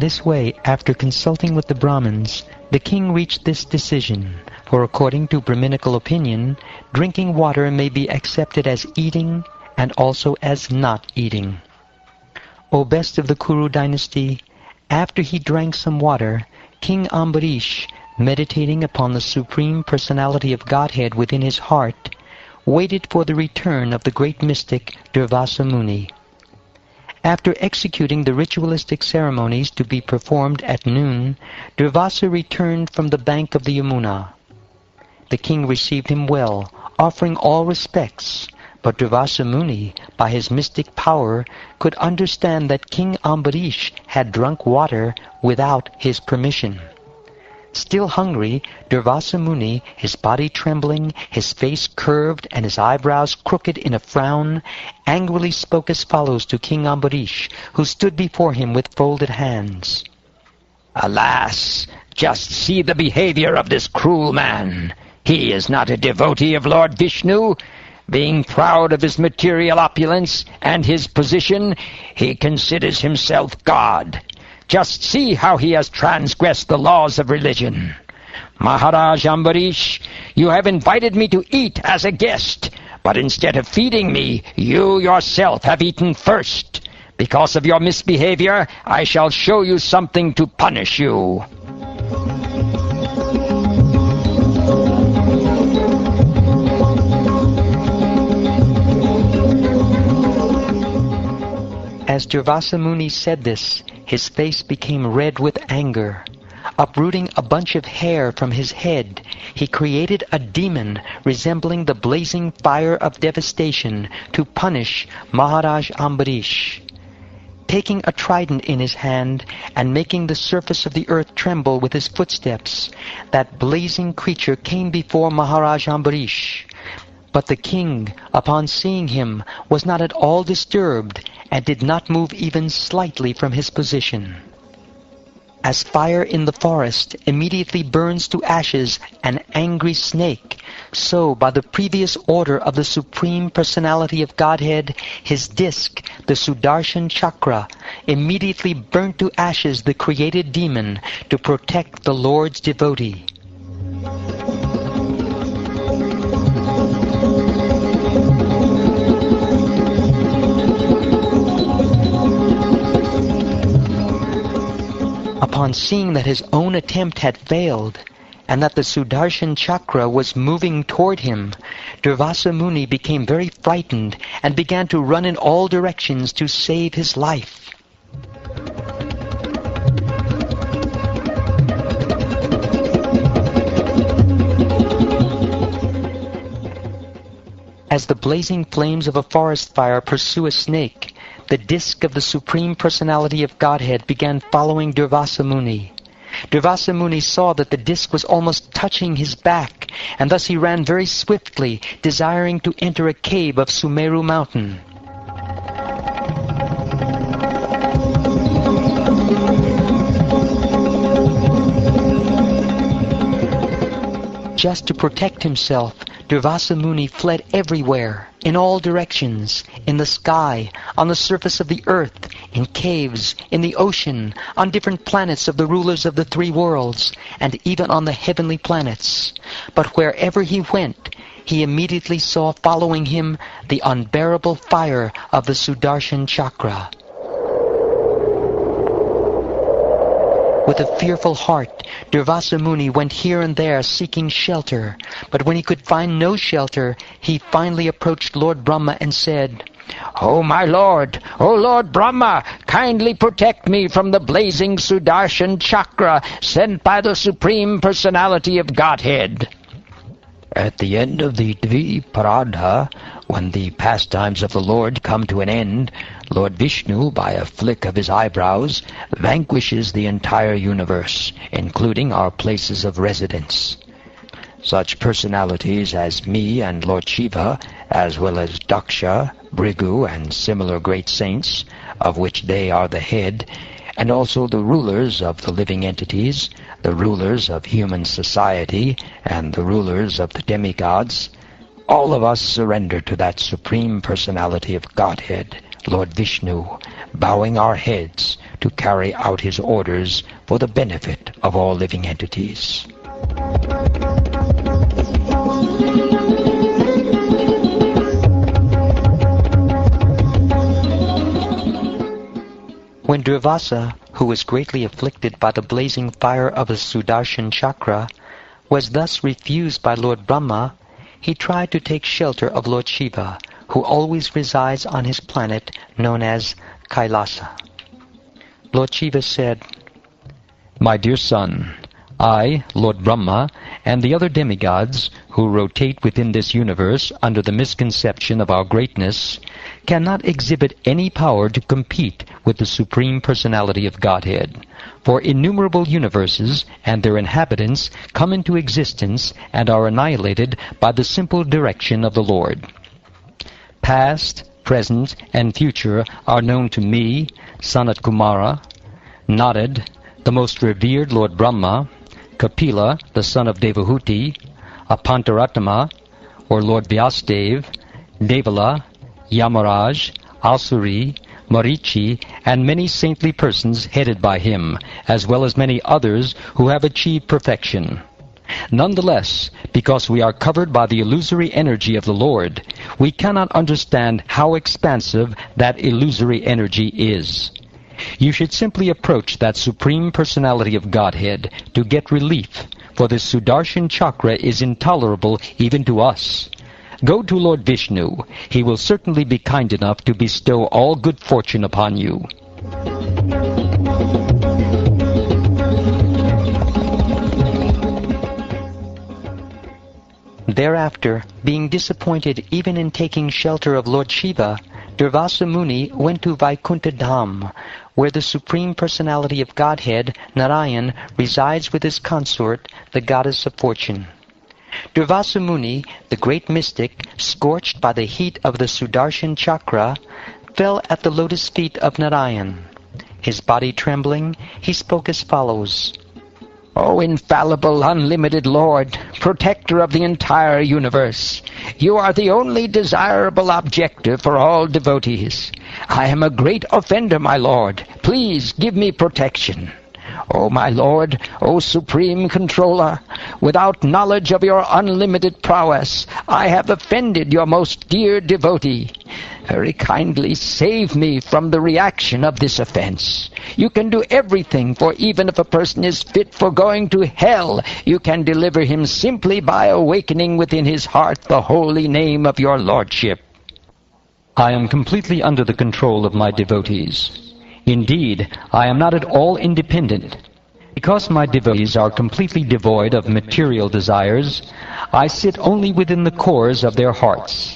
this way, after consulting with the Brahmins, the king reached this decision, for according to Brahminical opinion, drinking water may be accepted as eating and also as not eating. O best of the Kuru dynasty, after he drank some water, King Ambarish, meditating upon the Supreme Personality of Godhead within his heart, waited for the return of the great mystic Durvasa Muni. After executing the ritualistic ceremonies to be performed at noon, Durvasa returned from the bank of the Yamuna. The king received him well, offering all respects, but Durvasa Muni, by his mystic power, could understand that King Ambarish had drunk water without his permission. Still hungry, Durvasa Muni, his body trembling, his face curved, and his eyebrows crooked in a frown, angrily spoke as follows to King Ambarish, who stood before him with folded hands. Alas! Just see the behavior of this cruel man. He is not a devotee of Lord Vishnu. Being proud of his material opulence and his position, he considers himself God. Just see how he has transgressed the laws of religion. Maharaj Ambarish, you have invited me to eat as a guest, but instead of feeding me, you yourself have eaten first. Because of your misbehavior, I shall show you something to punish you. As Durvasa Muni said this, his face became red with anger. Uprooting a bunch of hair from his head, he created a demon resembling the blazing fire of devastation to punish Maharaj Ambarish. Taking a trident in his hand and making the surface of the earth tremble with his footsteps, that blazing creature came before Maharaj Ambarish. But the king, upon seeing him, was not at all disturbed and did not move even slightly from his position. As fire in the forest immediately burns to ashes an angry snake, so by the previous order of the Supreme Personality of Godhead, his disc, the Sudarshan Chakra, immediately burnt to ashes the created demon to protect the Lord's devotee. Upon seeing that his own attempt had failed, and that the Sudarshan Chakra was moving toward him, Durvasa Muni became very frightened and began to run in all directions to save his life. As the blazing flames of a forest fire pursue a snake, the disc of the Supreme Personality of Godhead began following Durvasa Muni. Durvasa Muni saw that the disc was almost touching his back, and thus he ran very swiftly, desiring to enter a cave of Sumeru mountain. Just to protect himself, Durvasa Muni fled everywhere, in all directions, in the sky, on the surface of the earth, in caves, in the ocean, on different planets of the rulers of the three worlds, and even on the heavenly planets. But wherever he went, he immediately saw following him the unbearable fire of the Sudarshan Chakra. With a fearful heart, Durvasa Muni went here and there seeking shelter, but when he could find no shelter, he finally approached Lord Brahma and said, "O my Lord, O Lord Brahma, kindly protect me from the blazing Sudarshan Chakra sent by the Supreme Personality of Godhead." At the end of the Dviparadha, when the pastimes of the Lord come to an end, Lord Vishnu, by a flick of his eyebrows, vanquishes the entire universe, including our places of residence. Such personalities as me and Lord Shiva, as well as Daksha, Brigu, and similar great saints, of which they are the head, and also the rulers of the living entities, the rulers of human society, and the rulers of the demigods, all of us surrender to that Supreme Personality of Godhead, Lord Vishnu, bowing our heads to carry out his orders for the benefit of all living entities. When Durvasa, who was greatly afflicted by the blazing fire of the Sudarshan Chakra, was thus refused by Lord Brahma, he tried to take shelter of Lord Shiva, who always resides on his planet known as Kailasa. Lord Shiva said, My dear son, I, Lord Brahma, and the other demigods who rotate within this universe under the misconception of our greatness cannot exhibit any power to compete with the Supreme Personality of Godhead, for innumerable universes and their inhabitants come into existence and are annihilated by the simple direction of the Lord. Past, present, and future are known to me, Sanat Kumara, Narad, the most revered Lord Brahma, Kapila, the son of Devahuti, Apantaratama, or Lord Vyasadev, Devala, Yamaraj, Asuri, Marichi, and many saintly persons headed by him, as well as many others who have achieved perfection. Nonetheless, because we are covered by the illusory energy of the Lord, we cannot understand how expansive that illusory energy is. You should simply approach that Supreme Personality of Godhead to get relief, for the Sudarshan Chakra is intolerable even to us. Go to Lord Vishnu. He will certainly be kind enough to bestow all good fortune upon you. Thereafter, being disappointed even in taking shelter of Lord Shiva, Durvasa Muni went to Vaikuntha Dham, where the Supreme Personality of Godhead, Narayan, resides with his consort, the goddess of fortune. Durvasa Muni, the great mystic, scorched by the heat of the Sudarshan Chakra, fell at the lotus feet of Narayan. His body trembling, he spoke as follows. O infallible, unlimited Lord, protector of the entire universe, you are the only desirable objective for all devotees. I am a great offender, my Lord. Please give me protection. O my Lord, O Supreme Controller, without knowledge of your unlimited prowess, I have offended your most dear devotee. Very kindly save me from the reaction of this offense. You can do everything, for even if a person is fit for going to hell, you can deliver him simply by awakening within his heart the holy name of your Lordship. I am completely under the control of my devotees. Indeed, I am not at all independent. Because my devotees are completely devoid of material desires, I sit only within the cores of their hearts.